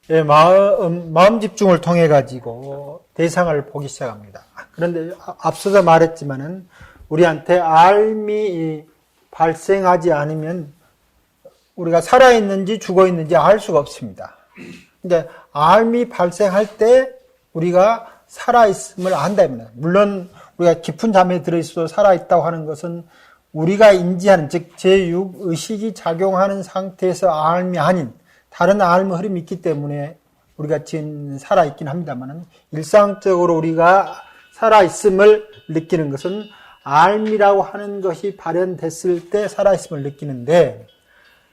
마음 집중을 통해 가지고 대상을 보기 시작합니다. 그런데 앞서서 말했지만은 우리한테 알미 발생하지 않으면 우리가 살아있는지 죽어있는지 알 수가 없습니다. 근데 알미 발생할 때 우리가 살아있음을 안다입니다. 물론 우리가 깊은 잠에 들어있어도 살아있다고 하는 것은 우리가 인지하는, 즉 제6의식이 작용하는 상태에서 알미 아닌 다른 알미 흐름이 있기 때문에 우리가 지금 살아있긴 합니다만, 일상적으로 우리가 살아있음을 느끼는 것은 알미라고 하는 것이 발현됐을 때 살아있음을 느끼는데,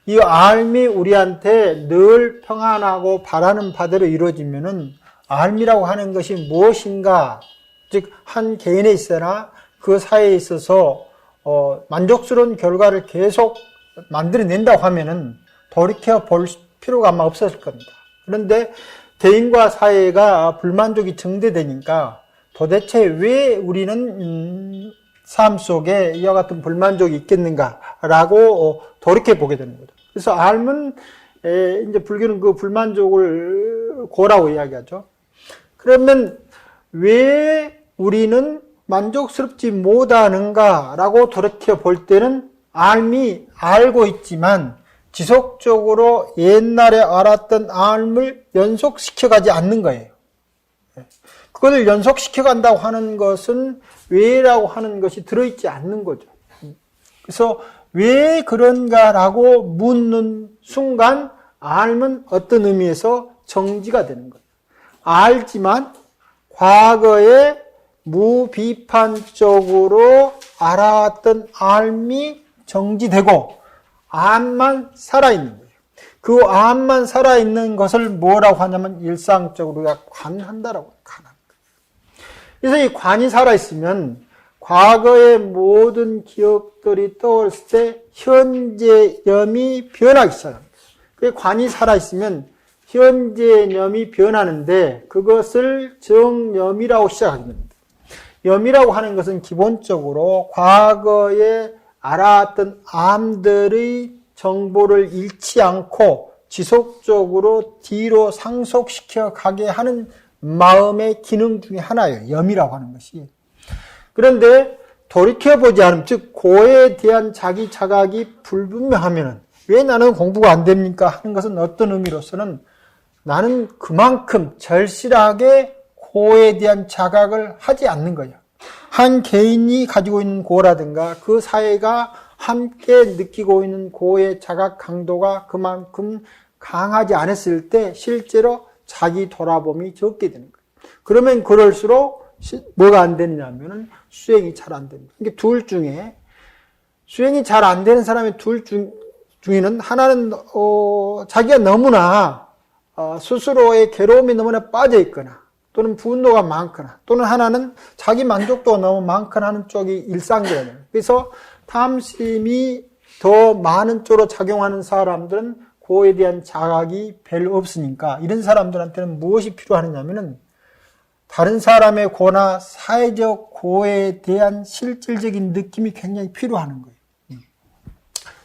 이 알미 우리한테 늘 평안하고 바라는 바대로 이루어지면은 알미라고 하는 것이 무엇인가, 즉 한 개인에 있어나 그 사회에 있어서 만족스러운 결과를 계속 만들어낸다고 하면은 돌이켜 볼 필요가 아마 없었을 겁니다. 그런데 개인과 사회가 불만족이 증대되니까 도대체 왜 우리는 삶 속에 이와 같은 불만족이 있겠는가라고 돌이켜 보게 되는 거죠. 그래서 알은 이제 불교는 그 불만족을 고라고 이야기하죠. 그러면 왜 우리는 만족스럽지 못하는가라고 돌이켜 볼 때는 알미 알고 있지만 지속적으로 옛날에 알았던 알을 연속시켜가지 않는 거예요. 그것을 연속시켜간다고 하는 것은 왜라고 하는 것이 들어있지 않는 거죠. 그래서 왜 그런가라고 묻는 순간 알은 어떤 의미에서 정지가 되는 거예요. 알지만 과거에 무비판적으로 알아왔던 알미 정지되고 암만 살아있는 거예요. 그 암만 살아있는 것을 뭐라고 하냐면 일상적으로 우리가 관한다라고 관한 거예요. 그래서 이 관이 살아있으면 과거의 모든 기억들이 떠올랐을 때 현재념이 변하기 시작합니다. 그 관이 살아있으면 현재념이 변하는데 그것을 정념이라고 시작하게 됩니다. 염이라고 하는 것은 기본적으로 과거에 알아왔던 암들의 정보를 잃지 않고 지속적으로 뒤로 상속시켜 가게 하는 마음의 기능 중에 하나예요. 염이라고 하는 것이. 그런데 돌이켜보지 않으면, 즉 고에 대한 자기 자각이 불분명하면 왜 나는 공부가 안 됩니까? 하는 것은 어떤 의미로서는 나는 그만큼 절실하게 고에 대한 자각을 하지 않는 거예요. 한 개인이 가지고 있는 고라든가 그 사회가 함께 느끼고 있는 고의 자각 강도가 그만큼 강하지 않았을 때 실제로 자기 돌아봄이 적게 되는 거예요. 그러면 그럴수록 뭐가 안 되느냐면은 수행이 잘 안 됩니다. 이게 둘 중에 수행이 잘 안 되는 사람의 둘 중에는 하나는 자기가 너무나 스스로의 괴로움이 너무나 빠져 있거나 또는 분노가 많거나 또는 하나는 자기 만족도가 너무 많거나 하는 쪽이 일상적이에요. 그래서 탐심이 더 많은 쪽으로 작용하는 사람들은 고에 대한 자각이 별로 없으니까 이런 사람들한테는 무엇이 필요하느냐면은 다른 사람의 고나 사회적 고에 대한 실질적인 느낌이 굉장히 필요한 거예요.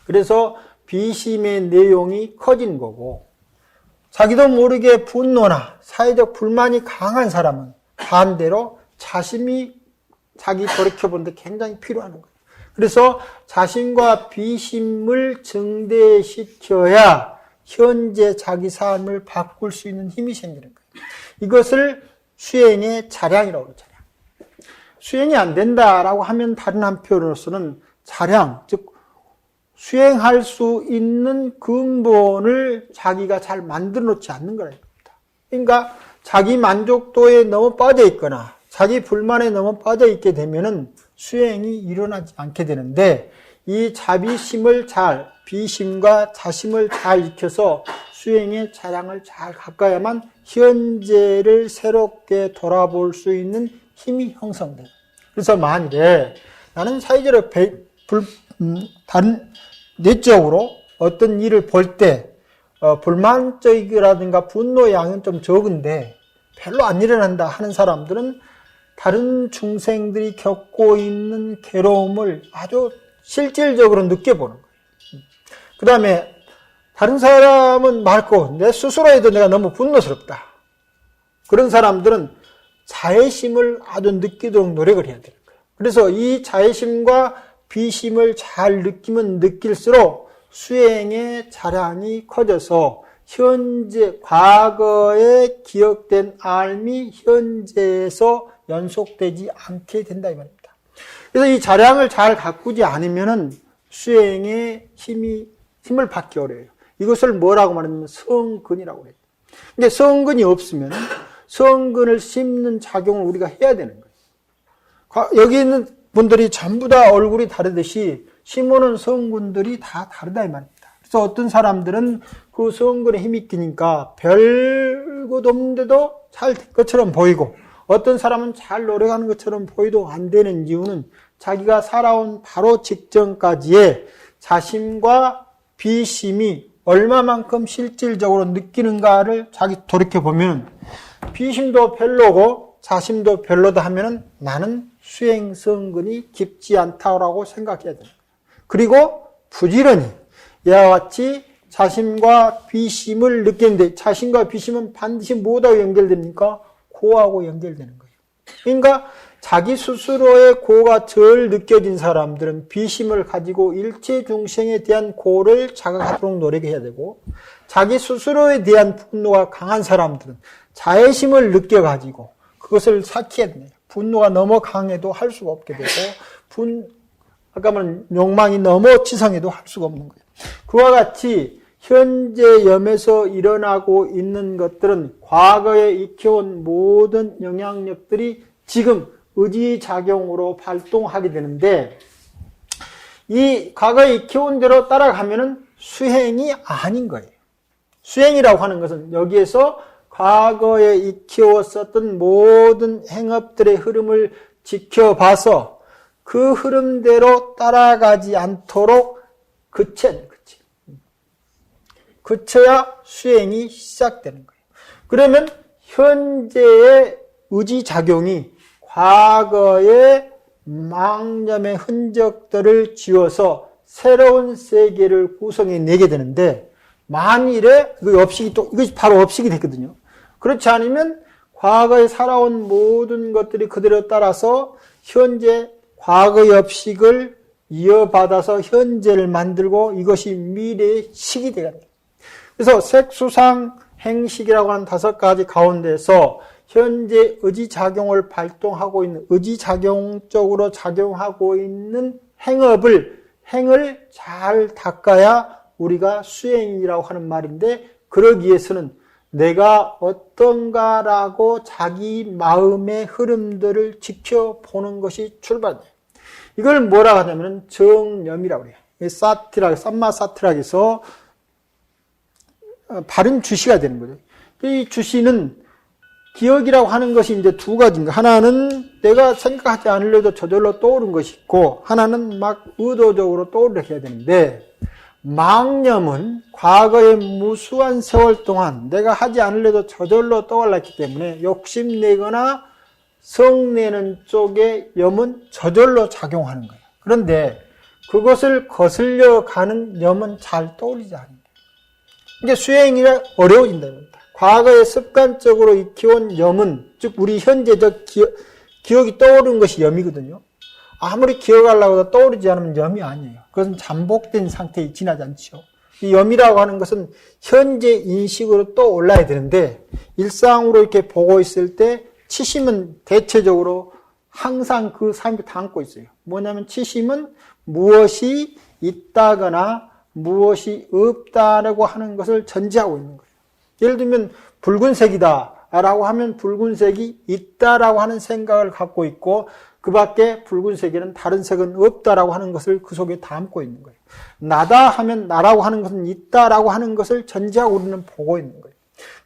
그래서 비심의 내용이 커진 거고 자기도 모르게 분노나 사회적 불만이 강한 사람은 반대로 자심이 자기 돌이켜보는데 굉장히 필요한 거예요. 그래서 자신과 비심을 증대시켜야 현재 자기 삶을 바꿀 수 있는 힘이 생기는 거예요. 이것을 수행의 자량이라고 그러죠. 수행이 안 된다라고 하면 다른 한편으로서는 자량, 즉 수행할 수 있는 근본을 자기가 잘 만들어 놓지 않는 거랍니다. 그러니까 자기 만족도에 너무 빠져 있거나 자기 불만에 너무 빠져 있게 되면은 수행이 일어나지 않게 되는데 이 자비심을 잘, 비심과 자심을 잘 익혀서 수행의 자량을 잘 가까야만 현재를 새롭게 돌아볼 수 있는 힘이 형성돼요. 그래서 만일에 나는 사회적으로 다른 내적으로 어떤 일을 볼 때 불만적이라든가 분노의 양은 좀 적은데 별로 안 일어난다 하는 사람들은 다른 중생들이 겪고 있는 괴로움을 아주 실질적으로 느껴보는 거예요. 그 다음에 다른 사람은 맑고 내 스스로에도 내가 너무 분노스럽다. 그런 사람들은 자애심을 아주 느끼도록 노력을 해야 되는 거예요. 그래서 이 자애심과 비심을 잘 느끼면 느낄수록 수행의 자량이 커져서 현재, 과거에 기억된 삶이 현재에서 연속되지 않게 된다 이 말입니다. 그래서 이 자량을 잘 가꾸지 않으면은 수행의 힘을 받기 어려워요. 이것을 뭐라고 말하냐면 성근이라고 해요. 근데 성근이 없으면 성근을 심는 작용을 우리가 해야 되는 거예요. 여기 있는 분들이 전부 다 얼굴이 다르듯이 심어놓은 성근들이 다 다르다 이 말입니다. 그래서 어떤 사람들은 그 성근에 힘이 끼니까 별것 없는데도 잘 될 것처럼 보이고, 어떤 사람은 잘 노력하는 것처럼 보이도 안 되는 이유는 자기가 살아온 바로 직전까지의 자심과 비심이 얼마만큼 실질적으로 느끼는가를 자기 돌이켜보면 비심도 별로고 자심도 별로다 하면은 나는 수행 성근이 깊지 않다고 생각해야 됩니다. 그리고 부지런히 이와 같이 자심과 비심을 느끼는데, 자심과 비심은 반드시 뭐하고 연결됩니까? 고하고 연결되는 거예요. 그러니까 자기 스스로의 고가 덜 느껴진 사람들은 비심을 가지고 일체 중생에 대한 고를 자각하도록 노력해야 되고, 자기 스스로에 대한 분노가 강한 사람들은 자애심을 느껴가지고 그것을 삭혀야 됩니다. 분노가 너무 강해도 할 수가 없게 되고, 아까 말한 욕망이 너무 치성해도 할 수가 없는 거예요. 그와 같이 현재 염에서 일어나고 있는 것들은 과거에 익혀온 모든 영향력들이 지금 의지작용으로 발동하게 되는데, 이 과거에 익혀온 대로 따라가면은 수행이 아닌 거예요. 수행이라고 하는 것은 여기에서 과거에 익혀왔었던 모든 행업들의 흐름을 지켜봐서 그 흐름대로 따라가지 않도록 그쳐야 수행이 시작되는 거예요. 그러면 현재의 의지작용이 과거의 망념의 흔적들을 지워서 새로운 세계를 구성해내게 되는데, 만일에 이것이 바로 업식이 됐거든요. 그렇지 않으면 과거에 살아온 모든 것들이 그대로 따라서 현재 과거의 업식을 이어받아서 현재를 만들고 이것이 미래의 식이 되거든요. 그래서 색수상 행식이라고 하는 5가지 가운데서 현재 의지작용을 발동하고 있는, 의지작용적으로 작용하고 있는 행을 잘 닦아야 우리가 수행이라고 하는 말인데, 그러기 위해서는 내가 어떤가라고 자기 마음의 흐름들을 지켜보는 것이 출발이에요. 이걸 뭐라고 하냐면 정념이라고 해요. 쌈마사티락에서 바른 주시가 되는 거죠. 이 주시는 기억이라고 하는 것이 이제 2가지인가. 하나는 내가 생각하지 않으려도 저절로 떠오른 것이 있고, 하나는 막 의도적으로 떠오르게 해야 되는데, 망념은 과거의 무수한 세월 동안 내가 하지 않으려도 저절로 떠올랐기 때문에 욕심내거나 성내는 쪽의 염은 저절로 작용하는 거예요. 그런데 그것을 거슬려 가는 염은 잘 떠올리지 않아요. 이게 수행이 어려워진다는 겁니다. 과거에 습관적으로 익혀온 염은, 즉 우리 현재적 기억이 떠오르는 것이 염이거든요. 아무리 기억하려고 해도 떠오르지 않으면 염이 아니에요. 그것은 잠복된 상태에 지나지 않죠. 이 염이라고 하는 것은 현재 인식으로 또 올라야 되는데, 일상으로 이렇게 보고 있을 때 치심은 대체적으로 항상 그 삶을 담고 있어요. 뭐냐면 치심은 무엇이 있다거나 무엇이 없다라고 하는 것을 전제하고 있는 거예요. 예를 들면 붉은색이다라고 하면 붉은색이 있다라고 하는 생각을 갖고 있고, 그 밖에 붉은색에는 다른 색은 없다라고 하는 것을 그 속에 담고 있는 거예요. 나다 하면 나라고 하는 것은 있다라고 하는 것을 전제하고 우리는 보고 있는 거예요.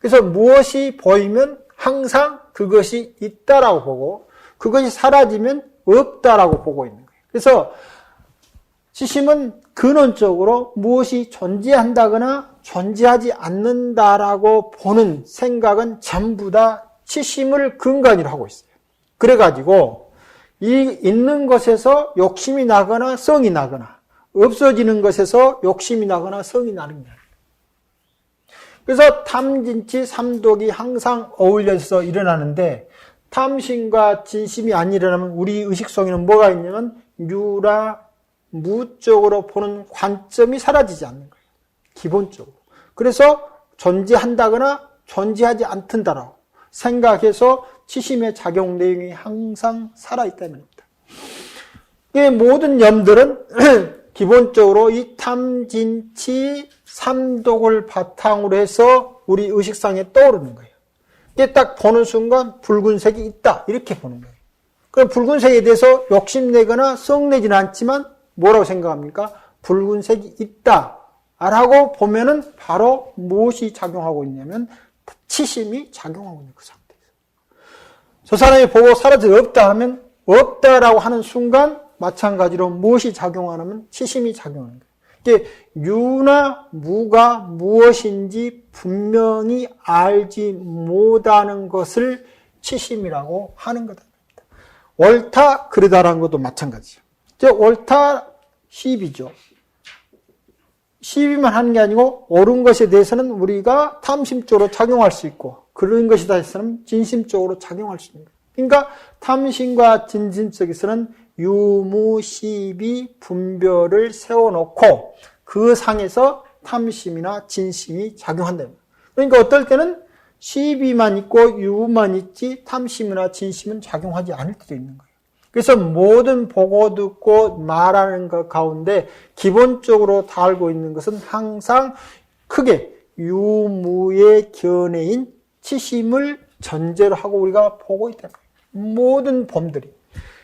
그래서 무엇이 보이면 항상 그것이 있다라고 보고, 그것이 사라지면 없다라고 보고 있는 거예요. 그래서 치심은 근원적으로 무엇이 존재한다거나 존재하지 않는다라고 보는 생각은 전부 다 치심을 근간으로 하고 있어요. 그래가지고 이 있는 것에서 욕심이 나거나 성이 나거나, 없어지는 것에서 욕심이 나거나 성이 나는 게 아니에요. 그래서 탐진치, 삼독이 항상 어울려서 일어나는데 탐심과 진심이 안 일어나면 우리 의식 속에는 뭐가 있냐면 유라, 무적으로 보는 관점이 사라지지 않는 거예요. 기본적으로. 그래서 존재한다거나 존재하지 않든다라고 생각해서 치심의 작용 내용이 항상 살아있다는 겁니다. 이 모든 염들은 기본적으로 이 탐진치, 삼독을 바탕으로 해서 우리 의식상에 떠오르는 거예요. 이게 딱 보는 순간 붉은색이 있다 이렇게 보는 거예요. 그럼 붉은색에 대해서 욕심내거나 썩내지는 않지만 뭐라고 생각합니까? 붉은색이 있다라고 보면은 바로 무엇이 작용하고 있냐면 치심이 작용하고 있는 그 상태에서 저 사람이 보고 사라져 없다 하면 없다라고 하는 순간 마찬가지로 무엇이 작용하냐면 치심이 작용하는 거예요. 이게 유나 무가 무엇인지 분명히 알지 못하는 것을 치심이라고 하는 거다. 옳다 그르다라는 것도 마찬가지죠. 옳다 시비죠. 시비만 하는 게 아니고 옳은 것에 대해서는 우리가 탐심적으로 작용할 수 있고 그런 것에 대해서는 진심적으로 작용할 수 있는 거예요. 그러니까 탐심과 진심 속에서는 유무시비 분별을 세워놓고 그 상에서 탐심이나 진심이 작용한다. 그러니까 어떨 때는 시비만 있고 유만 있지 탐심이나 진심은 작용하지 않을 때도 있는 거예요. 그래서 모든 보고 듣고 말하는 것 가운데 기본적으로 다 알고 있는 것은 항상 크게 유무의 견해인 치심을 전제로 하고 우리가 보고 있다는 거예요. 모든 범들이.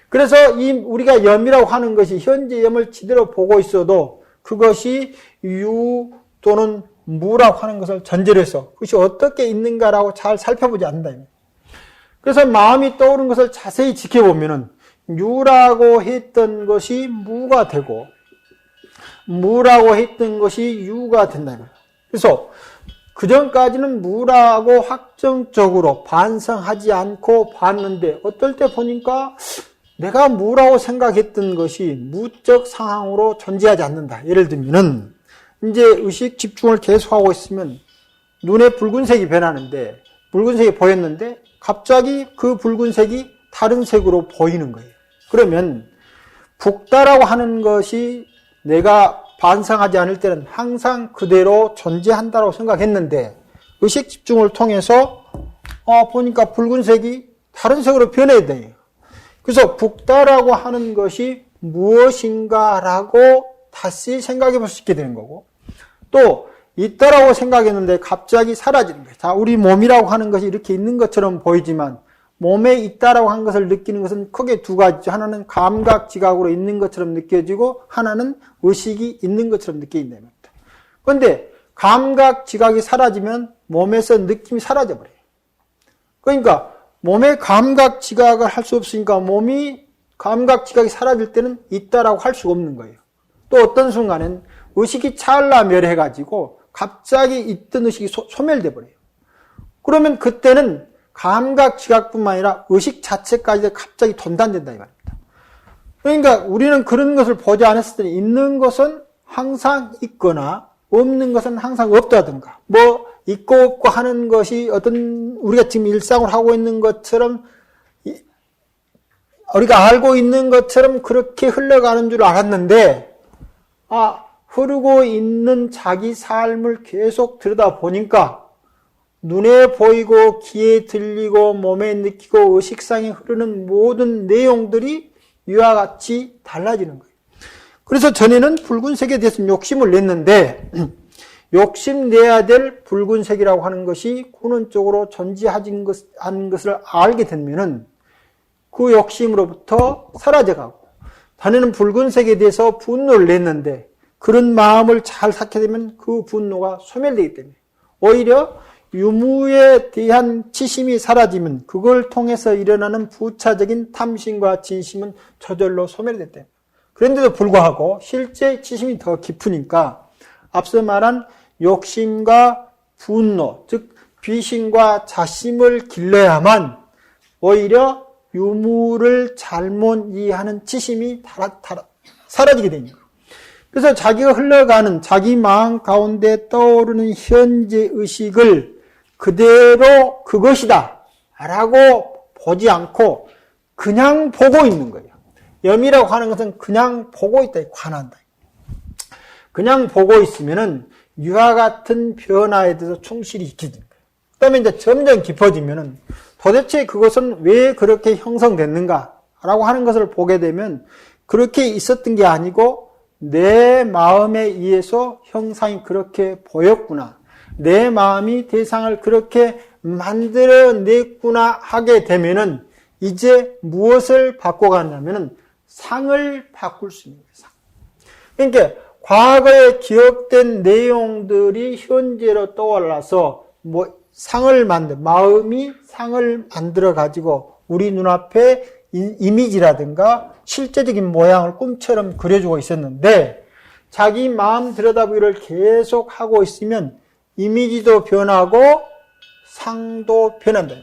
그래서 이 우리가 염이라고 하는 것이 현재 염을 제대로 보고 있어도 그것이 유 또는 무라고 하는 것을 전제로 해서 그것이 어떻게 있는가라고 잘 살펴보지 않는다. 그래서 마음이 떠오른 것을 자세히 지켜보면은 유라고 했던 것이 무가 되고 무라고 했던 것이 유가 된다. 그래서 그전까지는 무라고 확정적으로 반성하지 않고 봤는데 어떨 때 보니까 내가 무라고 생각했던 것이 무적 상황으로 존재하지 않는다. 예를 들면은 이제 의식 집중을 계속하고 있으면 눈에 붉은색이 변하는데 붉은색이 보였는데 갑자기 그 붉은색이 다른 색으로 보이는 거예요. 그러면 붓다라고 하는 것이 내가 반성하지 않을 때는 항상 그대로 존재한다고 생각했는데 의식 집중을 통해서 보니까 붉은색이 다른 색으로 변해야 돼요. 그래서 붓다라고 하는 것이 무엇인가라고 다시 생각해 볼 수 있게 되는 거고 또 있다라고 생각했는데 갑자기 사라지는 거예요. 자, 우리 몸이라고 하는 것이 이렇게 있는 것처럼 보이지만 몸에 있다라고 한 것을 느끼는 것은 크게 두 가지죠. 하나는 감각, 지각으로 있는 것처럼 느껴지고 하나는 의식이 있는 것처럼 느껴진다. 그런데 감각, 지각이 사라지면 몸에서 느낌이 사라져버려요. 그러니까 몸에 감각, 지각을 할 수 없으니까 몸이 감각, 지각이 사라질 때는 있다라고 할 수가 없는 거예요. 또 어떤 순간엔 의식이 찰나멸해가지고 갑자기 있던 의식이 소멸돼 버려요. 그러면 그때는 감각, 지각뿐만 아니라 의식 자체까지 갑자기 돈단된다 이 말입니다. 그러니까 우리는 그런 것을 보지 않았을 때 있는 것은 항상 있거나 없는 것은 항상 없다든가 뭐 있고 없고 하는 것이 어떤 우리가 지금 일상을 하고 있는 것처럼 우리가 알고 있는 것처럼 그렇게 흘러가는 줄 알았는데 흐르고 있는 자기 삶을 계속 들여다보니까 눈에 보이고 귀에 들리고 몸에 느끼고 의식상에 흐르는 모든 내용들이 이와 같이 달라지는 거예요. 그래서 전에는 붉은색에 대해서 욕심을 냈는데 욕심내야 될 붉은색이라고 하는 것이 근원적으로 존재하는 것을 알게 되면은 그 욕심으로부터 사라져가고 전에는 붉은색에 대해서 분노를 냈는데 그런 마음을 잘 쌓게 되면 그 분노가 소멸되기 때문에 오히려 유무에 대한 치심이 사라지면 그걸 통해서 일어나는 부차적인 탐심과 진심은 저절로 소멸됐다. 그런데도 불구하고 실제 치심이 더 깊으니까 앞서 말한 욕심과 분노, 즉 비심과 자심을 길러야만 오히려 유무를 잘못 이해하는 치심이 사라지게 됩니다. 그래서 자기가 흘러가는 자기 마음 가운데 떠오르는 현재 의식을 그대로 그것이다 라고 보지 않고 그냥 보고 있는 거예요. 염이라고 하는 것은 그냥 보고 있다, 관한다. 그냥 보고 있으면은 유화 같은 변화에 대해서 충실히 익히는 거예요. 그 다음에 이제 점점 깊어지면은 도대체 그것은 왜 그렇게 형성됐는가 라고 하는 것을 보게 되면 그렇게 있었던 게 아니고 내 마음에 의해서 형상이 그렇게 보였구나. 내 마음이 대상을 그렇게 만들어냈구나 하게 되면은 이제 무엇을 바꿔가냐면은 상을 바꿀 수 있는 거예요. 그러니까 과거에 기억된 내용들이 현재로 떠올라서 마음이 상을 만들어 가지고 우리 눈앞에 이미지라든가 실제적인 모양을 꿈처럼 그려주고 있었는데 자기 마음 들여다보기를 계속 하고 있으면 이미지도 변하고 상도 변한다.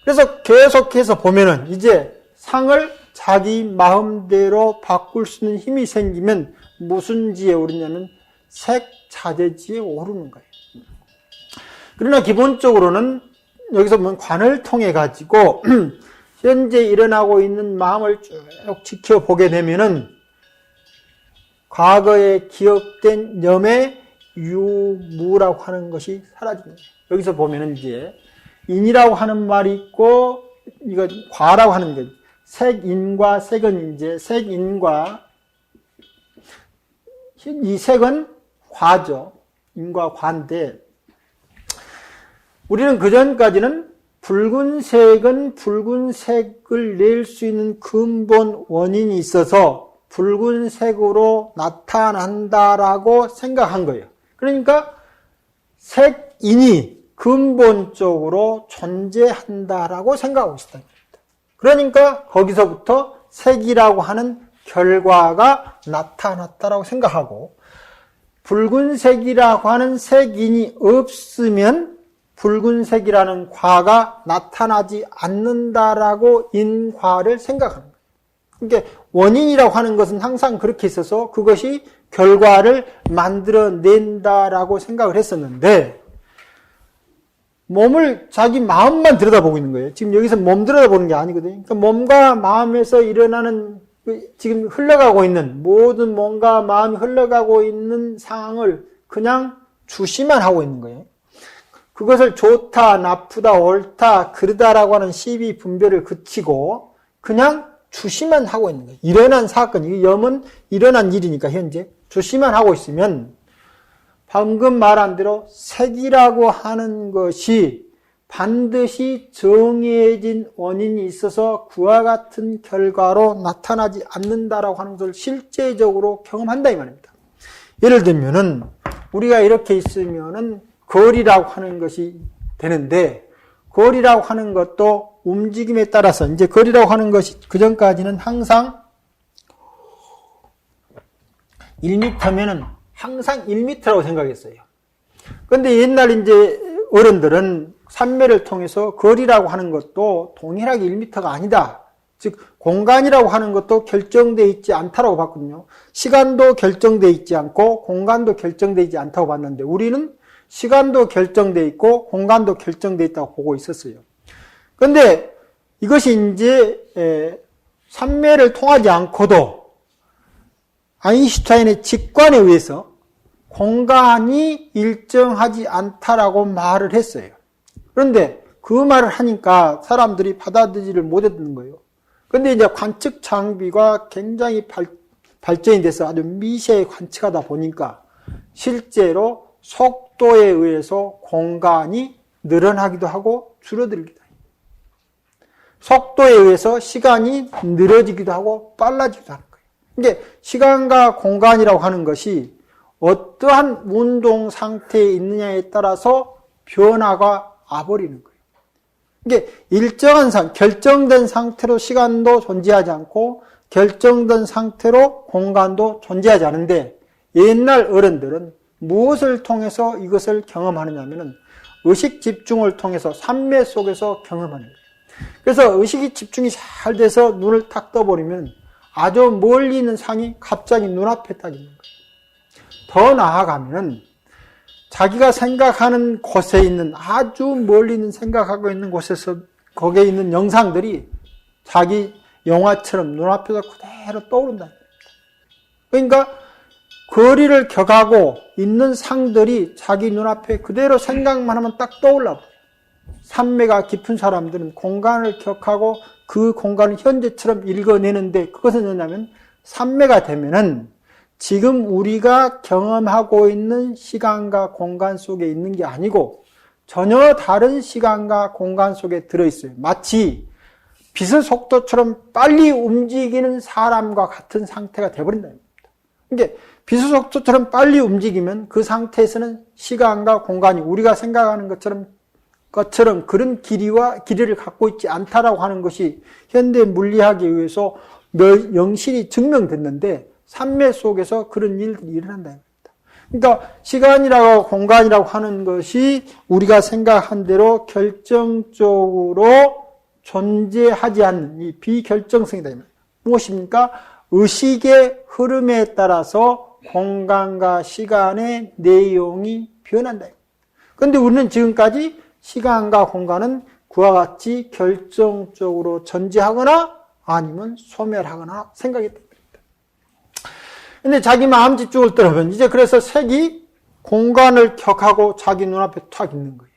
그래서 계속해서 보면은 이제 상을 자기 마음대로 바꿀 수 있는 힘이 생기면 무슨 지에 오르냐면 색자재지에 오르는 거예요. 그러나 기본적으로는 여기서 보면 관을 통해 가지고 현재 일어나고 있는 마음을 쭉 지켜보게 되면은 과거에 기억된 염의 유무라고 하는 것이 사라집니다. 여기서 보면은 이제 인이라고 하는 말이 있고 이거 과라고 하는 게 색인과 색은 이제 색인과 이 색은 과죠. 인과 과인데 우리는 그전까지는 붉은색은 붉은색을 낼 수 있는 근본 원인이 있어서 붉은색으로 나타난다라고 생각한 거예요. 그러니까 색인이 근본적으로 존재한다라고 생각하고 있었다. 그러니까 거기서부터 색이라고 하는 결과가 나타났다라고 생각하고 붉은색이라고 하는 색인이 없으면 붉은색이라는 과가 나타나지 않는다라고 인과를 생각하는 거예요. 그러니까 원인이라고 하는 것은 항상 그렇게 있어서 그것이 결과를 만들어낸다라고 생각을 했었는데 몸을 자기 마음만 들여다보고 있는 거예요. 지금 여기서 몸 들여다보는 게 아니거든요. 그러니까 몸과 마음에서 일어나는 지금 흘러가고 있는 모든 몸과 마음이 흘러가고 있는 상황을 그냥 주시만 하고 있는 거예요. 그것을 좋다, 나쁘다, 옳다, 그르다라고 하는 시비 분별을 그치고 그냥 주시만 하고 있는 거예요. 일어난 사건, 이 염은 일어난 일이니까 현재 주시만 하고 있으면 방금 말한 대로 색이라고 하는 것이 반드시 정해진 원인이 있어서 그와 같은 결과로 나타나지 않는다라고 하는 것을 실제적으로 경험한다 이 말입니다. 예를 들면은 우리가 이렇게 있으면은 거리라고 하는 것이 되는데 거리라고 하는 것도 움직임에 따라서 이제 거리라고 하는 것이 그전까지는 항상 1m면은 항상 1m라고 생각했어요. 그런데 옛날 이제 어른들은 산매를 통해서 거리라고 하는 것도 동일하게 1m가 아니다. 즉 공간이라고 하는 것도 결정되어 있지 않다라고 봤거든요. 시간도 결정되어 있지 않고 공간도 결정되어 있지 않다고 봤는데 우리는 시간도 결정되어 있고 공간도 결정되어 있다고 보고 있었어요. 그런데 이것이 이제 산매를 통하지 않고도 아인슈타인의 직관에 의해서 공간이 일정하지 않다라고 말을 했어요. 그런데 그 말을 하니까 사람들이 받아들이지를 못했던 거예요. 그런데 이제 관측 장비가 굉장히 발전이 돼서 아주 미세하게 관측하다 보니까 실제로 속도에 의해서 공간이 늘어나기도 하고 줄어들기도 해요. 속도에 의해서 시간이 늘어지기도 하고 빨라지기도 하는 거예요. 이게 시간과 공간이라고 하는 것이 어떠한 운동 상태에 있느냐에 따라서 변화가 와버리는 거예요. 이게 일정한 결정된 상태로 시간도 존재하지 않고 결정된 상태로 공간도 존재하지 않은데 옛날 어른들은 무엇을 통해서 이것을 경험하느냐면은 의식 집중을 통해서 산매 속에서 경험하는 거예요. 그래서 의식이 집중이 잘 돼서 눈을 탁 떠버리면 아주 멀리 있는 상이 갑자기 눈앞에 딱 있는 거예요. 더 나아가면 자기가 생각하는 곳에 있는 아주 멀리 있는 생각하고 있는 곳에서 거기에 있는 영상들이 자기 영화처럼 눈앞에서 그대로 떠오른다. 그러니까 거리를 격하고 있는 상들이 자기 눈앞에 그대로 생각만 하면 딱 떠올라 버려요. 삼매가 깊은 사람들은 공간을 격하고 그 공간을 현재처럼 읽어내는데 그것은 뭐냐면 삼매가 되면은 지금 우리가 경험하고 있는 시간과 공간 속에 있는 게 아니고 전혀 다른 시간과 공간 속에 들어있어요. 마치 빛의 속도처럼 빨리 움직이는 사람과 같은 상태가 되어버린다. 그러니까 빛의 속도처럼 빨리 움직이면 그 상태에서는 시간과 공간이 우리가 생각하는 것처럼 그런 길이를 갖고 있지 않다라고 하는 것이 현대 물리학에 의해서 영실이 증명됐는데 삼매 속에서 그런 일들이 일어난다. 그러니까 시간이라고 공간이라고 하는 것이 우리가 생각한 대로 결정적으로 존재하지 않는 이 비결정성이다. 무엇입니까? 의식의 흐름에 따라서 공간과 시간의 내용이 변한다. 그런데 우리는 지금까지 시간과 공간은 그와 같이 결정적으로 존재하거나 아니면 소멸하거나 생각했다. 근데 자기 마음 집중을 떠나면 이제 그래서 색이 공간을 격하고 자기 눈앞에 탁 있는 거예요.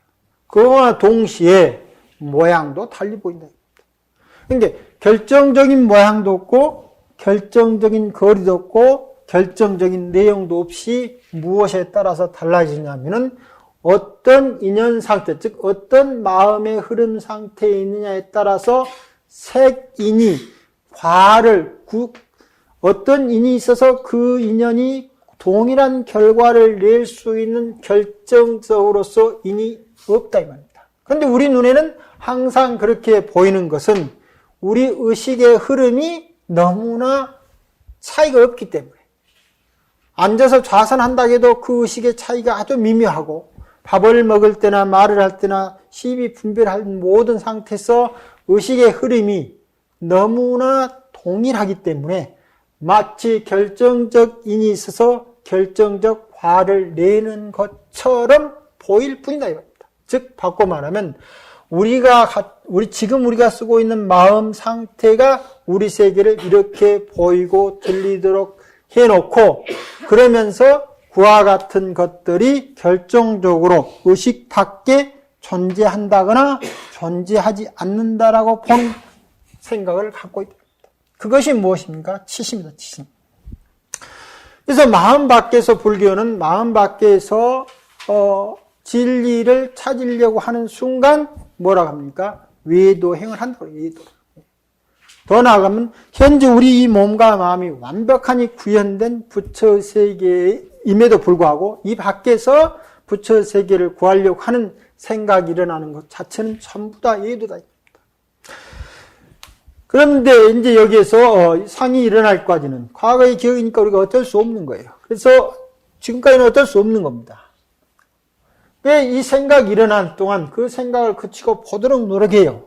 그거와 동시에 모양도 달리 보인다. 그러니까 결정적인 모양도 없고 결정적인 거리도 없고 결정적인 내용도 없이 무엇에 따라서 달라지냐면은 어떤 인연 상태, 즉 어떤 마음의 흐름 상태에 있느냐에 따라서 색인이 어떤 인이 있어서 그 인연이 동일한 결과를 낼 수 있는 결정적으로서 인이 없다 이 말입니다. 그런데 우리 눈에는 항상 그렇게 보이는 것은 우리 의식의 흐름이 너무나 차이가 없기 때문에 앉아서 좌선한다고 해도 그 의식의 차이가 아주 미묘하고 밥을 먹을 때나 말을 할 때나 시비 분별할 모든 상태에서 의식의 흐름이 너무나 동일하기 때문에 마치 결정적 인이 있어서 결정적 화를 내는 것처럼 보일 뿐이다 이겁니다. 즉 바꿔 말하면 지금 우리가 쓰고 있는 마음 상태가 우리 세계를 이렇게 보이고 들리도록 해놓고 그러면서 그와 같은 것들이 결정적으로 의식 밖에 존재한다거나 존재하지 않는다라고 보는 생각을 갖고 있다. 그것이 무엇입니까? 치심이다, 치심. 그래서 마음 밖에서 불교는 마음 밖에서 진리를 찾으려고 하는 순간 뭐라고 합니까? 외도행을 한다고 해요. 외도. 더 나아가면 현재 우리 이 몸과 마음이 완벽하니 구현된 부처 세계임에도 불구하고 이 밖에서 부처 세계를 구하려고 하는 생각이 일어나는 것 자체는 전부 다 외도다. 그런데 이제 여기에서 상이 일어날까지는 과거의 기억이니까 우리가 어쩔 수 없는 거예요. 그래서 지금까지는 어쩔 수 없는 겁니다. 왜 이 생각이 일어난 동안 그 생각을 그치고 보도록 노력해요.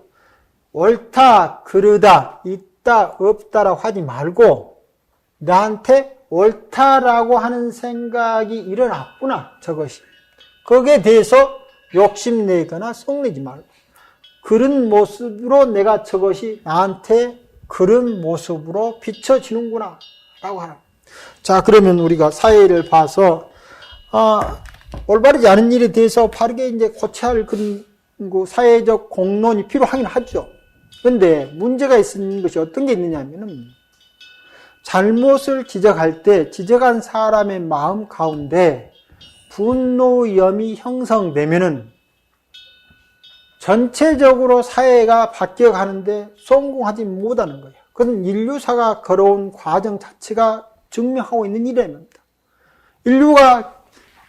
옳다, 그르다, 있다, 없다라고 하지 말고 나한테 옳다라고 하는 생각이 일어났구나, 저것이. 거기에 대해서 욕심내거나 성내지 말고 그런 모습으로 내가 저것이 나한테 그런 모습으로 비춰지는구나 라고 하는. 자, 그러면 우리가 사회를 봐서 올바르지 않은 일에 대해서 바르게 이제 고쳐야 할 그런 사회적 공론이 필요하긴 하죠. 그런데 문제가 있는 것이 어떤 게 있느냐면은 잘못을 지적할 때 지적한 사람의 마음 가운데 분노염이 형성되면은 전체적으로 사회가 바뀌어가는데 성공하지 못하는 거예요. 그건 인류사가 걸어온 과정 자체가 증명하고 있는 일입니다. 인류가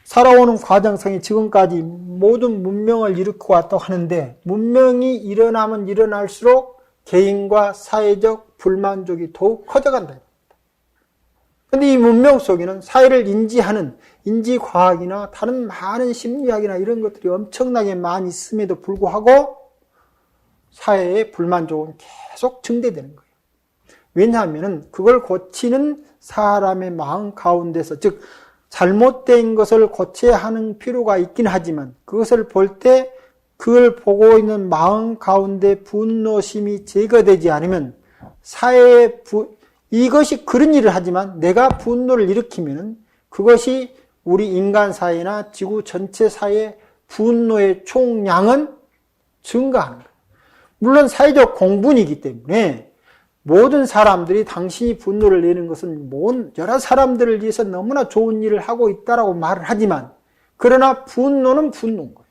살아오는 과정성이 지금까지 모든 문명을 일으키고 왔다고 하는데 문명이 일어나면 일어날수록 개인과 사회적 불만족이 더욱 커져간다. 그런데 이 문명 속에는 사회를 인지하는 인지과학이나 다른 많은 심리학이나 이런 것들이 엄청나게 많이 있음에도 불구하고 사회의 불만족은 계속 증대되는 거예요. 왜냐하면 그걸 고치는 사람의 마음 가운데서, 즉 잘못된 것을 고쳐야 하는 필요가 있긴 하지만 그것을 볼 때 그걸 보고 있는 마음 가운데 분노심이 제거되지 않으면 이것이 그런 일을 하지만 내가 분노를 일으키면 그것이 우리 인간 사회나 지구 전체 사회의 분노의 총량은 증가하는 거예요. 물론 사회적 공분이기 때문에 모든 사람들이 당신이 분노를 내는 것은 여러 사람들을 위해서 너무나 좋은 일을 하고 있다라고 말을 하지만 그러나 분노는 분노인 거예요.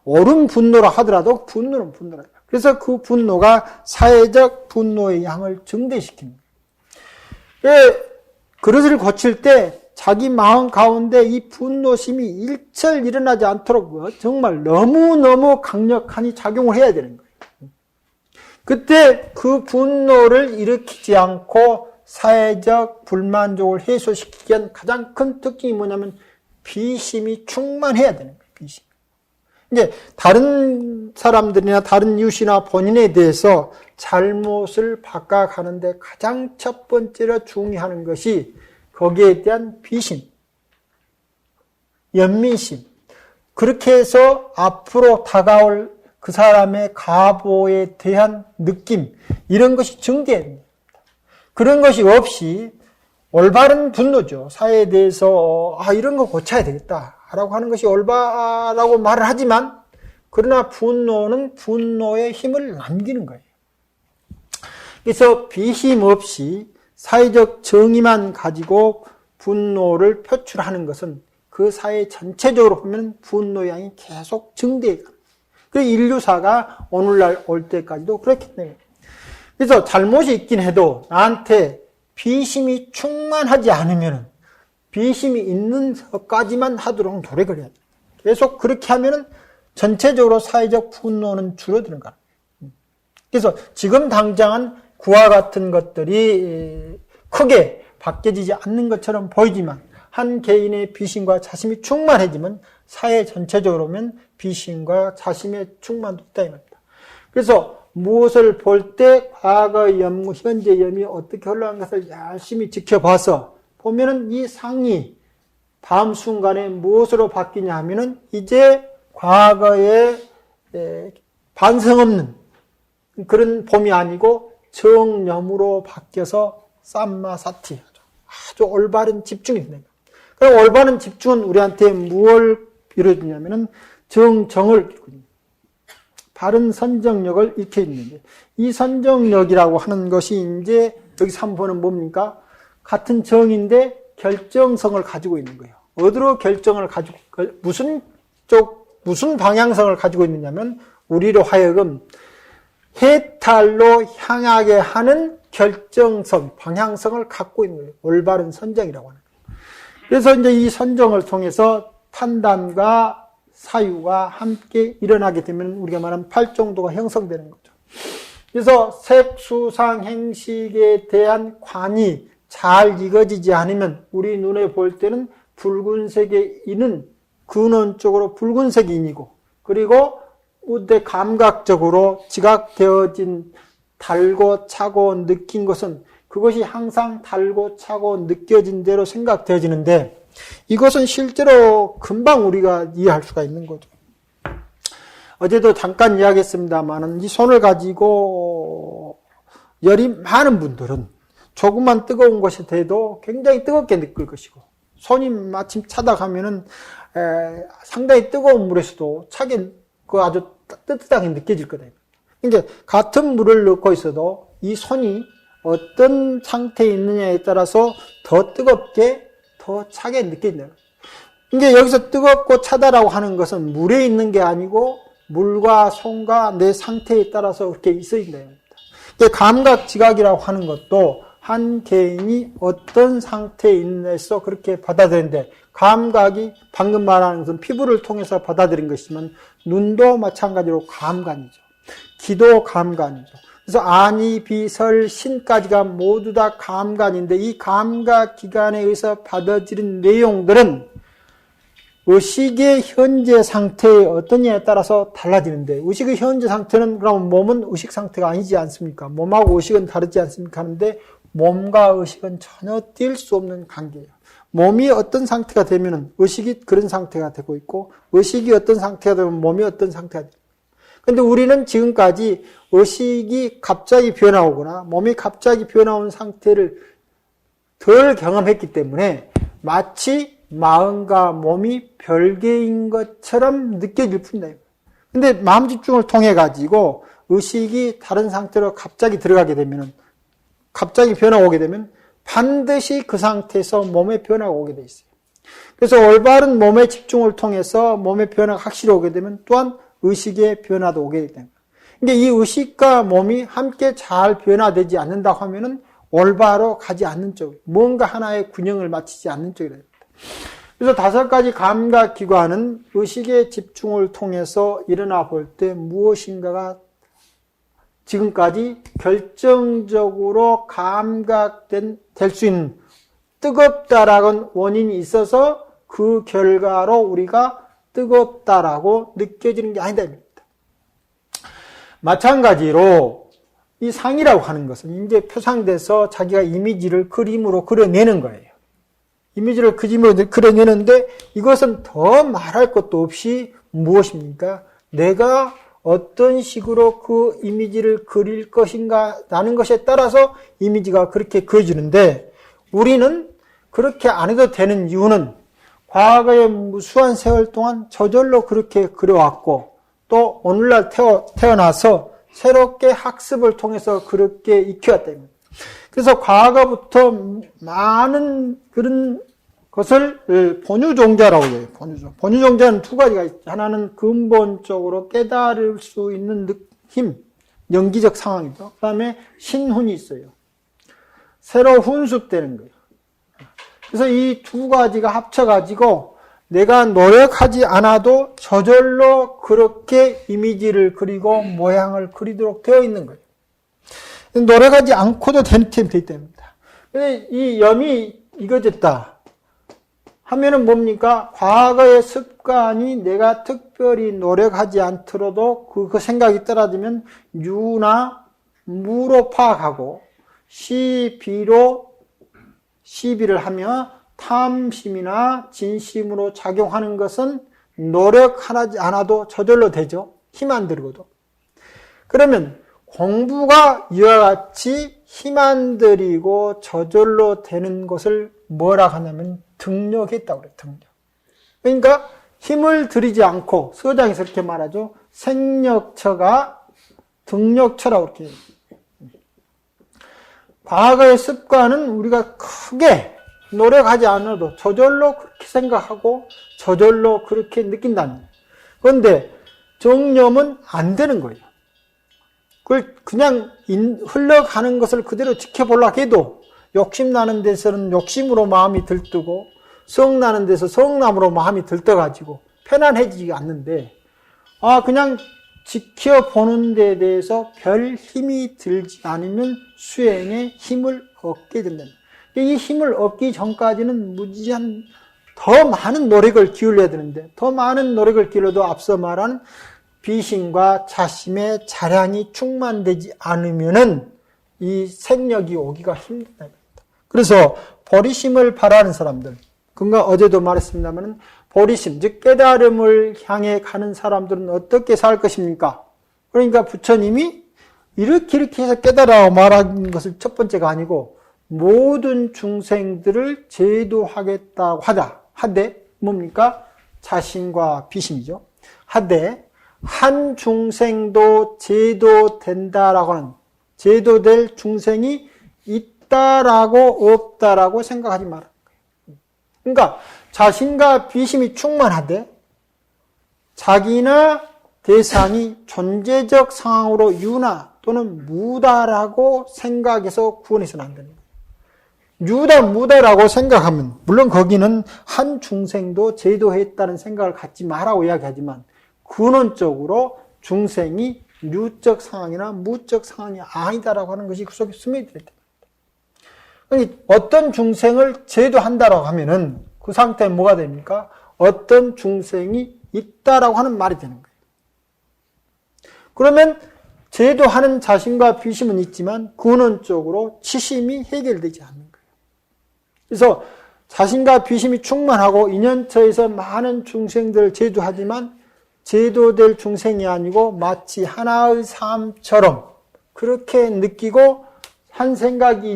옳은 분노라 하더라도 분노는 분노라. 그래서 그 분노가 사회적 분노의 양을 증대시킵니다. 그릇을 고칠 때 자기 마음 가운데 이 분노심이 일절 일어나지 않도록 정말 너무너무 강력하니 작용을 해야 되는 거예요. 그때 그 분노를 일으키지 않고 사회적 불만족을 해소시키기 위한 가장 큰 특징이 뭐냐면 비심이 충만해야 되는 거예요. 비심. 이제 다른 사람들이나 다른 이웃이나 본인에 대해서 잘못을 바꿔가는데 가장 첫 번째로 중요한 것이 거기에 대한 비심, 연민심. 그렇게 해서 앞으로 다가올 그 사람의 가보에 대한 느낌, 이런 것이 증대해야 됩니다. 그런 것이 없이 올바른 분노죠. 사회에 대해서 이런 거 고쳐야 되겠다라고 하는 것이 올바라고 말을 하지만 그러나 분노는 분노의 힘을 남기는 거예요. 그래서 비심 없이 사회적 정의만 가지고 분노를 표출하는 것은 그 사회 전체적으로 보면 분노의 양이 계속 증대해요. 그 인류사가 오늘날 올 때까지도 그렇기 때문에. 그래서 잘못이 있긴 해도 나한테 비심이 충만하지 않으면 비심이 있는 것까지만 하도록 노력을 해야 돼요. 계속 그렇게 하면 전체적으로 사회적 분노는 줄어드는 거예요. 그래서 지금 당장은 그와 같은 것들이 크게 바뀌어지지 않는 것처럼 보이지만 한 개인의 비심과 자심이 충만해지면 사회 전체적으로 보면 비심과 자심의 충만도 있다 이 말입니다. 그래서 무엇을 볼 때 과거 염, 현재 염이 어떻게 흘러간 것을 열심히 지켜봐서 보면은 이 상이 다음 순간에 무엇으로 바뀌냐 하면은 이제 과거에 반성 없는 그런 봄이 아니고 정염으로 바뀌어서 쌈마사티, 아주 올바른 집중이 됩니다. 그럼 올바른 집중은 우리한테 무엇을 이루어주냐면은 정을 바른 선정력을 잃게 있는데 이 선정력이라고 하는 것이 이제 여기서 한번 보는 뭡니까? 같은 정인데 결정성을 가지고 있는 거예요. 어디로 결정을 가지고 무슨 방향성을 가지고 있느냐면 우리로 하여금 해탈로 향하게 하는 결정성, 방향성을 갖고 있는 거예요. 올바른 선정이라고 하는 거예요. 그래서 이제 이 선정을 통해서 판단과 사유가 함께 일어나게 되면 우리가 말하는 팔정도가 형성되는 거죠. 그래서 색수상 행식에 대한 관이 잘 익어지지 않으면 우리 눈에 볼 때는 붉은색의 인은 근원적으로 붉은색이 인이고 그리고 우대 감각적으로 지각되어진 달고 차고 느낀 것은 그것이 항상 달고 차고 느껴진 대로 생각되어지는데 이것은 실제로 금방 우리가 이해할 수가 있는 거죠. 어제도 잠깐 이야기했습니다만 이 손을 가지고 열이 많은 분들은 조금만 뜨거운 것이 돼도 굉장히 뜨겁게 느낄 것이고 손이 마침 차다 가면은 상당히 뜨거운 물에서도 차게 아주 뜨뜻하게 느껴질 거예요. 이제 같은 물을 넣고 있어도 이 손이 어떤 상태에 있느냐에 따라서 더 뜨겁게 더 차게 느껴진다. 이게 여기서 뜨겁고 차다라고 하는 것은 물에 있는 게 아니고 물과 손과 내 상태에 따라서 그렇게 있어진다. 감각 지각이라고 하는 것도 한 개인이 어떤 상태에 있느냐에서 그렇게 받아들이는데 감각이 방금 말하는 것은 피부를 통해서 받아들인 것이지만 눈도 마찬가지로 감관이죠. 귀도 감관이죠. 그래서 아니, 비, 설, 신까지가 모두 다 감관인데 이 감각 기관에 의해서 받아들인 내용들은 의식의 현재 상태에 어떠냐에 따라서 달라지는데, 의식의 현재 상태는 그럼 몸은 의식 상태가 아니지 않습니까? 몸하고 의식은 다르지 않습니까? 하는데 몸과 의식은 전혀 뗄 수 없는 관계예요. 몸이 어떤 상태가 되면 의식이 그런 상태가 되고 있고, 의식이 어떤 상태가 되면 몸이 어떤 상태가 됩니다. 그런데 우리는 지금까지 의식이 갑자기 변화오거나 몸이 갑자기 변화온 상태를 덜 경험했기 때문에 마치 마음과 몸이 별개인 것처럼 느껴질 뿐이다. 근데 마음 집중을 통해 가지고 의식이 다른 상태로 갑자기 들어가게 되면, 갑자기 변화가 오게 되면 반드시 그 상태에서 몸의 변화가 오게 돼 있어요. 그래서 올바른 몸의 집중을 통해서 몸의 변화가 확실히 오게 되면 또한 의식의 변화도 오게 됩니다. 근데 이 의식과 몸이 함께 잘 변화되지 않는다고 하면은 올바로 가지 않는 쪽, 뭔가 하나의 균형을 맞추지 않는 쪽이라 합니다. 그래서 5가지 감각 기관은 의식의 집중을 통해서 일어나 볼 때 무엇인가가 지금까지 결정적으로 감각될 수 있는 뜨겁다라는 원인이 있어서 그 결과로 우리가 뜨겁다라고 느껴지는 게 아니다. 마찬가지로 이 상이라고 하는 것은 이제 표상돼서 자기가 이미지를 그림으로 그려내는 거예요. 이미지를 그림으로 그려내는데 이것은 더 말할 것도 없이 무엇입니까? 내가 어떤 식으로 그 이미지를 그릴 것인가 라는 것에 따라서 이미지가 그렇게 그려지는데, 우리는 그렇게 안 해도 되는 이유는 과거의 무수한 세월 동안 저절로 그렇게 그려왔고, 또 오늘날 태어나서 새롭게 학습을 통해서 그렇게 익혀왔다. 그래서 과거부터 많은 그런 것을 본유종자라고 해요. 본유종자는 2가지가 있어요. 하나는 근본적으로 깨달을 수 있는 힘, 연기적 상황이죠. 그 다음에 신훈이 있어요. 새로 훈습되는 거예요. 그래서 이 2가지가 합쳐가지고 내가 노력하지 않아도 저절로 그렇게 이미지를 그리고 모양을 그리도록 되어 있는 거예요. 노력하지 않고도 되기 때문입니다. 근데 이 염이 이거졌다 하면은 뭡니까? 과거의 습관이 내가 특별히 노력하지 않더라도 그 생각이 떨어지면 유나 무로 파악하고 시비로 시비를 하며 탐심이나 진심으로 작용하는 것은 노력하지 않아도 저절로 되죠. 힘 안 들고도. 그러면 공부가 이와 같이 힘 안 들이고 저절로 되는 것을 뭐라 하냐면 등력했다고 그래요. 등력. 그러니까 힘을 들이지 않고 서장에서 이렇게 말하죠. 생력처가 등력처라고 이렇게 해요. 과거의 습관은 우리가 크게 노력하지 않아도 저절로 그렇게 생각하고 저절로 그렇게 느낀다는 거예요. 그런데 정념은 안 되는 거예요. 그걸 그냥 흘러가는 것을 그대로 지켜보려고 해도 욕심나는 데서는 욕심으로 마음이 들뜨고 성나는 데서 성남으로 마음이 들떠가지고 편안해지지 않는데, 그냥 지켜보는 데 대해서 별 힘이 들지 않으면 수행에 힘을 얻게 된다. 이 힘을 얻기 전까지는 무지한 더 많은 노력을 기울여야 되는데, 더 많은 노력을 기울여도 앞서 말한 비심과 자심의 자량이 충만되지 않으면은 이 생력이 오기가 힘들다. 그래서 보리심을 바라는 사람들, 그러니까 어제도 말했습니다만 보리심, 즉 깨달음을 향해 가는 사람들은 어떻게 살 것입니까? 그러니까 부처님이 이렇게 해서 깨달아 말하는 것을 첫 번째가 아니고 모든 중생들을 제도하겠다고 하되 뭡니까? 자신과 비심이죠. 하되 한 중생도 제도된다라고 하는, 제도될 중생이 있다라고 없다라고 생각하지 마라. 그러니까 자신과 비심이 충만하되 자기나 대상이 존재적 상황으로 유나 또는 무다라고 생각해서 구원해서는 안 됩니다. 유다, 무다라고 생각하면 물론 거기는 한 중생도 제도했다는 생각을 갖지 마라고 이야기하지만 근원적으로 중생이 유적 상황이나 무적 상황이 아니다라고 하는 것이 그 속에 스며들어야 됩니다. 어떤 중생을 제도한다라고 하면은 그 상태는 뭐가 됩니까? 어떤 중생이 있다라고 하는 말이 되는 거예요. 그러면 제도하는 자신과 비심은 있지만 근원적으로 치심이 해결되지 않는 거예요. 그래서 자신과 비심이 충만하고 인연처에서 많은 중생들을 제도하지만 제도될 중생이 아니고 마치 하나의 삶처럼 그렇게 느끼고 한 생각이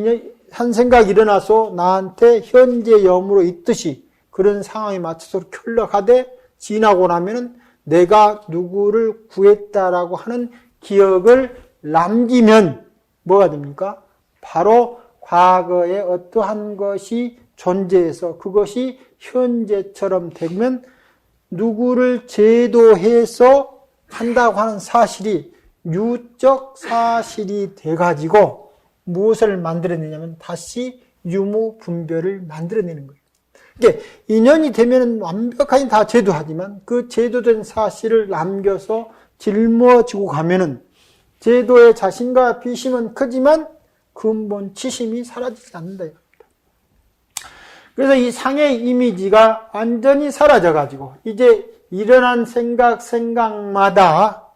일어나서 나한테 현재 염으로 있듯이 그런 상황에 맞춰서 흘러가되 지나고 나면은 내가 누구를 구했다라고 하는 기억을 남기면 뭐가 됩니까? 바로 과거에 어떠한 것이 존재해서 그것이 현재처럼 되면 누구를 제도해서 한다고 하는 사실이 유적 사실이 돼가지고 무엇을 만들어내냐면 다시 유무분별을 만들어내는 거예요. 이게 인연이 되면 완벽하게 다 제도하지만 그 제도된 사실을 남겨서 짊어지고 가면은 제도의 자신과 비심은 크지만 근본 치심이 사라지지 않는다. 그래서 이 상의 이미지가 완전히 사라져가지고 이제 일어난 생각마다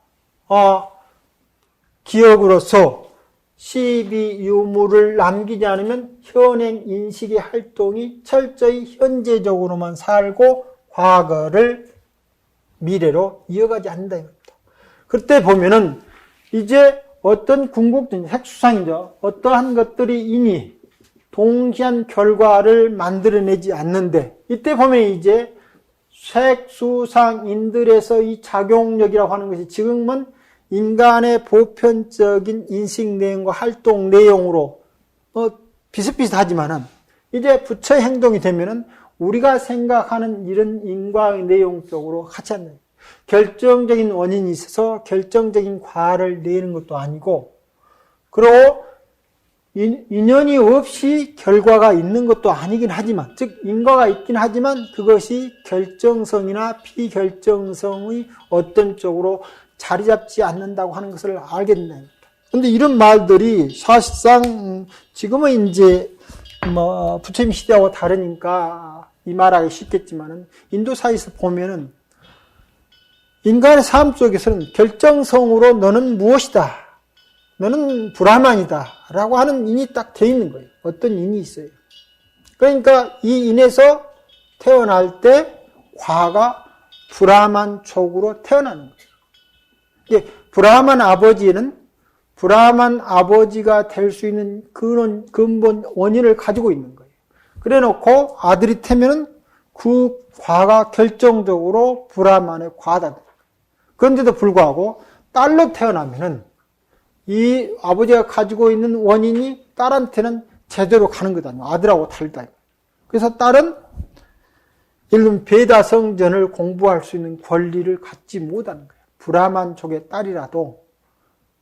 기억으로서 시비 유무를 남기지 않으면 현행 인식의 활동이 철저히 현재적으로만 살고 과거를 미래로 이어가지 않는다. 그때 보면은 이제 어떤 궁극적인 핵수상이죠. 어떠한 것들이 이미 동시한 결과를 만들어내지 않는데 이때 보면 이제 색수상인들에서 이 작용력이라고 하는 것이 지금은 인간의 보편적인 인식 내용과 활동 내용으로 비슷비슷하지만은 이제 부처의 행동이 되면은 우리가 생각하는 이런 인과의 내용 쪽으로 같이 않는 결정적인 원인이 있어서 결정적인 과를 내는 것도 아니고 그리고 인연이 없이 결과가 있는 것도 아니긴 하지만 즉 인과가 있긴 하지만 그것이 결정성이나 비결정성의 어떤 쪽으로 자리 잡지 않는다고 하는 것을 알게 된답니다. 그런데 이런 말들이 사실상 지금은 이제 부처님 시대하고 다르니까 이 말하기 쉽겠지만은 인도사에서 보면은 인간의 삶 속에서는 결정성으로 너는 무엇이다. 너는 브라만이다. 라고 하는 인이 딱 돼 있는 거예요. 어떤 인이 있어요. 그러니까 이 인에서 태어날 때 과가 브라만 족으로 태어나는 거예요. 브라만 아버지는 브라만 아버지가 될 수 있는 근본 원인을 가지고 있는 거예요. 그래 놓고 아들이 태면은 그 과가 결정적으로 브라만의 과다. 그런데도 불구하고 딸로 태어나면은 이 아버지가 가지고 있는 원인이 딸한테는 제대로 가는 거다. 아들하고 다르다. 그래서 딸은 예를 들면 베다 성전을 공부할 수 있는 권리를 갖지 못하는 거예요. 브라만 족의 딸이라도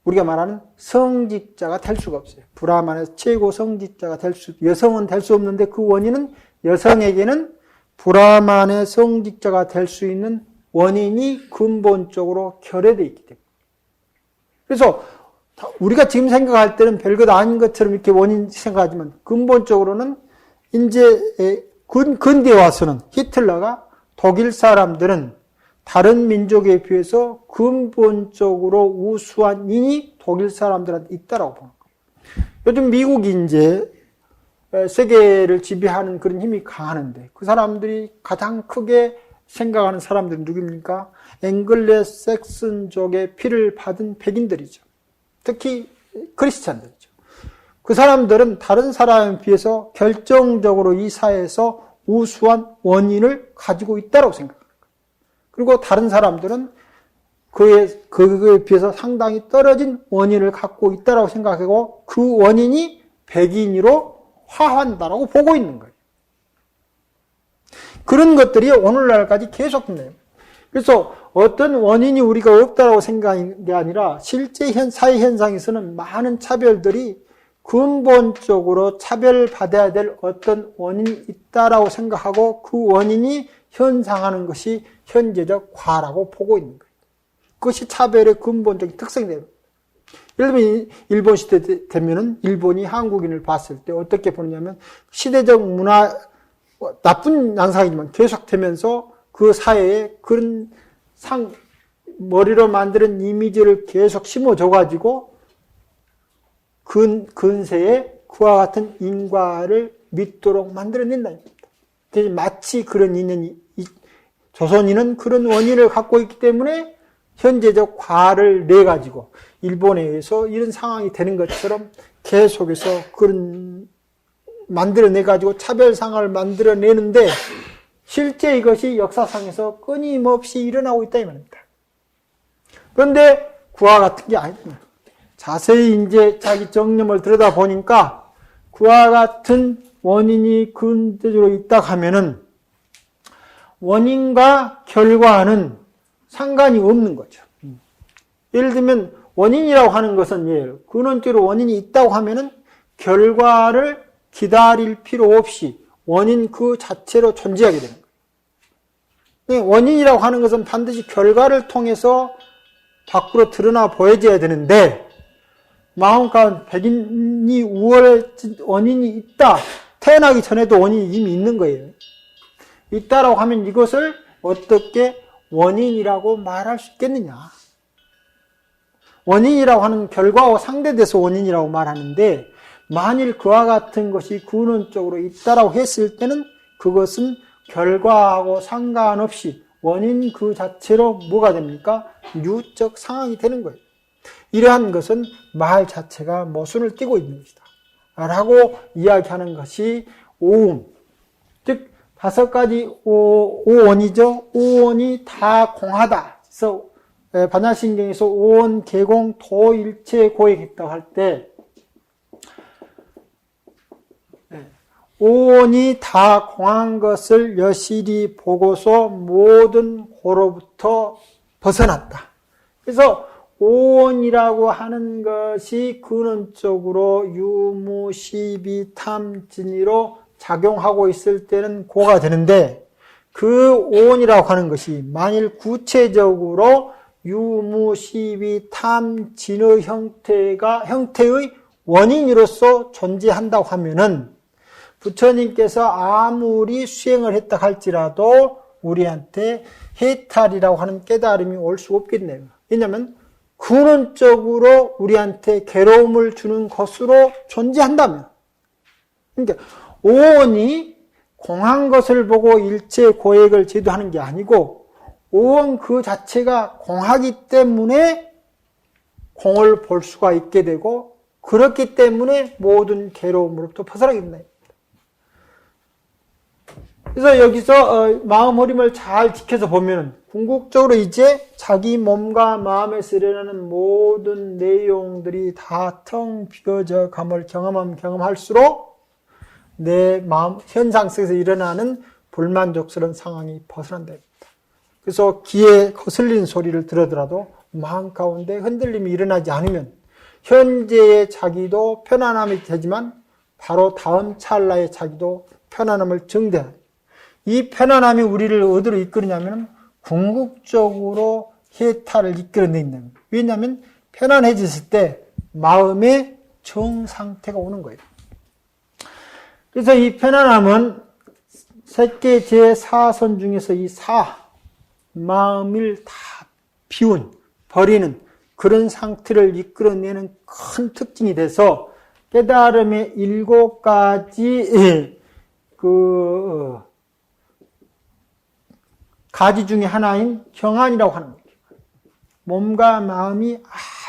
우리가 말하는 성직자가 될 수가 없어요. 브라만의 최고 성직자가 여성은 될 수 없는데 그 원인은 여성에게는 브라만의 성직자가 될 수 있는 원인이 근본적으로 결여되어 있기 때문에. 그래서 우리가 지금 생각할 때는 별것 아닌 것처럼 이렇게 원인 생각하지만 근본적으로는 이제 근대에 와서는 히틀러가 독일 사람들은 다른 민족에 비해서 근본적으로 우수한 인이 독일 사람들한테 있다라고 보는 거예요. 요즘 미국이 이제 세계를 지배하는 그런 힘이 강하는데 그 사람들이 가장 크게 생각하는 사람들은 누굽니까? 앵글레 섹슨족의 피를 받은 백인들이죠. 특히 크리스찬들이죠. 그 사람들은 다른 사람에 비해서 결정적으로 이 사회에서 우수한 원인을 가지고 있다고 생각합니다. 그리고 다른 사람들은 그에 비해서 상당히 떨어진 원인을 갖고 있다고 생각하고 그 원인이 백인으로 화한다라고 보고 있는 거예요. 그런 것들이 오늘날까지 계속돼요. 그래서 어떤 원인이 우리가 없다고 생각하는 게 아니라 실제 사회 현상에서는 많은 차별들이 근본적으로 차별받아야 될 어떤 원인이 있다라고 생각하고 그 원인이 현상하는 것이 현재적 과라고 보고 있는 거예요. 그것이 차별의 근본적인 특성이 됩니다. 예를 들면 일본 시대 되면은 일본이 한국인을 봤을 때 어떻게 보느냐면 시대적 문화 나쁜 양상이지만 계속되면서 그 사회에 그런 머리로 만드는 이미지를 계속 심어줘가지고 근세에 그와 같은 인과를 믿도록 만들어낸다. 마치 그런 인연이, 조선인은 그런 원인을 갖고 있기 때문에 현재적 과를 내가지고 일본에 의해서 이런 상황이 되는 것처럼 계속해서 그런 만들어내가지고 차별상을 만들어내는데 실제 이것이 역사상에서 끊임없이 일어나고 있다 이 말입니다. 그런데 그와 같은 게 아닙니다. 자세히 이제 자기 정념을 들여다보니까 그와 같은 원인이 근대적으로 있다 하면은 원인과 결과는 상관이 없는 거죠. 예를 들면 원인이라고 하는 것은 근원적으로 원인이 있다고 하면은 결과를 기다릴 필요 없이 원인 그 자체로 존재하게 되는 거예요. 원인이라고 하는 것은 반드시 결과를 통해서 밖으로 드러나 보여져야 되는데 마음 가운데 백인이 우월해진 원인이 있다. 태어나기 전에도 원인이 이미 있는 거예요. 있다라고 하면 이것을 어떻게 원인이라고 말할 수 있겠느냐. 원인이라고 하는 결과와 상대돼서 원인이라고 말하는데 만일 그와 같은 것이 근원적으로 있다라고 했을 때는 그것은 결과하고 상관없이 원인 그 자체로 뭐가 됩니까? 유적 상황이 되는 거예요. 이러한 것은 말 자체가 모순을 띠고 있는 것이다. 라고 이야기하는 것이 오음. 즉, 5가지 오원이죠. 오원이 다 공하다. 그래서 반야신경에서 오원, 개공, 도, 일체, 고액했다고 할 때 오원이 다 공한 것을 여실히 보고서 모든 고로부터 벗어났다. 그래서 오원이라고 하는 것이 근원적으로 유무, 시비, 탐, 진의로 작용하고 있을 때는 고가 되는데 그 오원이라고 하는 것이 만일 구체적으로 유무, 시비, 탐, 진의 형태의 원인으로서 존재한다고 하면은 부처님께서 아무리 수행을 했다 할지라도 우리한테 해탈이라고 하는 깨달음이 올 수 없겠네요. 왜냐하면 근원적으로 우리한테 괴로움을 주는 것으로 존재한다면. 그러니까 오원이 공한 것을 보고 일체 고액을 제도하는 게 아니고 오원 그 자체가 공하기 때문에 공을 볼 수가 있게 되고 그렇기 때문에 모든 괴로움으로부터 벗어나게 된다. 그래서 여기서 마음 흐림을 잘 지켜서 보면 궁극적으로 이제 자기 몸과 마음에서 일어나는 모든 내용들이 다 텅 비어져 감을 경험할수록 내 마음 현상 속에서 일어나는 불만족스러운 상황이 벗어난다. 그래서 귀에 거슬리는 소리를 들으더라도 마음 가운데 흔들림이 일어나지 않으면 현재의 자기도 편안함이 되지만 바로 다음 찰나의 자기도 편안함을 증대해요. 이 편안함이 우리를 어디로 이끌느냐면 궁극적으로 해탈을 이끌어낸다. 왜냐하면 편안해졌을 때 마음의 정상태가 오는 거예요. 그래서 이 편안함은 세계 제4선 중에서 이 마음을 다 비운, 버리는 그런 상태를 이끌어내는 큰 특징이 돼서 깨달음의 7가지 가지 중에 하나인 경안이라고 하는 거예요. 몸과 마음이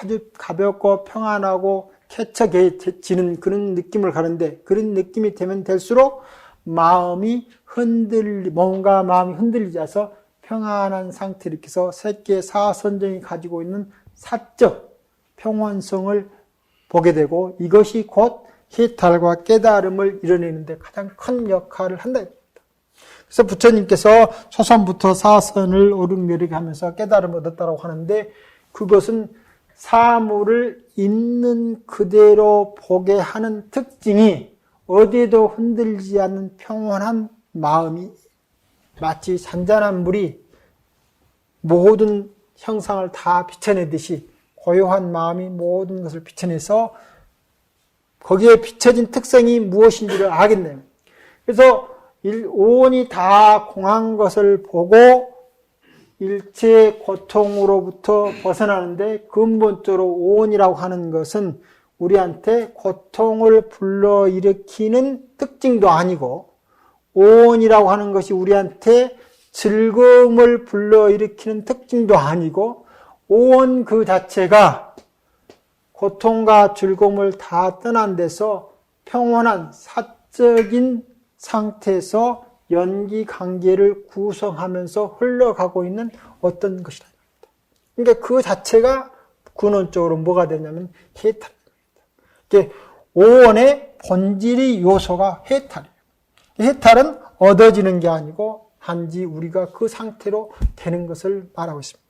아주 가볍고 평안하고 쾌척해지는 그런 느낌을 가는데 그런 느낌이 되면 될수록 몸과 마음이 흔들리지 않아서 평안한 상태를 일으켜서 세계 사선정이 가지고 있는 사적 평온성을 보게 되고 이것이 곧 해탈과 깨달음을 이뤄내는데 가장 큰 역할을 한다. 그래서 부처님께서 초선부터 사선을 오르내리게 하면서 깨달음을 얻었다고 하는데 그것은 사물을 있는 그대로 보게 하는 특징이 어디에도 흔들리지 않는 평온한 마음이 마치 잔잔한 물이 모든 형상을 다 비춰내듯이 고요한 마음이 모든 것을 비춰내서 거기에 비춰진 특성이 무엇인지를 알겠네요. 그래서 오온이 다 공한 것을 보고 일체의 고통으로부터 벗어나는데 근본적으로 오온이라고 하는 것은 우리한테 고통을 불러일으키는 특징도 아니고 오온이라고 하는 것이 우리한테 즐거움을 불러일으키는 특징도 아니고 오온 그 자체가 고통과 즐거움을 다 떠난 데서 평온한 사적인 상태에서 연기 관계를 구성하면서 흘러가고 있는 어떤 것이다. 그러니까 그 자체가 근원적으로 뭐가 되냐면 해탈입니다. 이게 오온의 본질의 요소가 해탈이에요. 해탈은 얻어지는 게 아니고 단지 우리가 그 상태로 되는 것을 말하고 있습니다.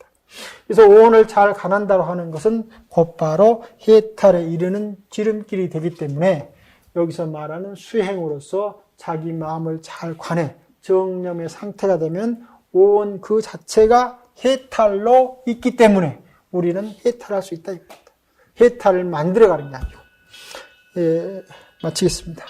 그래서 오온을 잘 가난다고 하는 것은 곧바로 해탈에 이르는 지름길이 되기 때문에 여기서 말하는 수행으로서 자기 마음을 잘 관해 정념의 상태가 되면 오온 그 자체가 해탈로 있기 때문에 우리는 해탈할 수 있다 이겁니다. 해탈을 만들어가는 게 아니고. 마치겠습니다.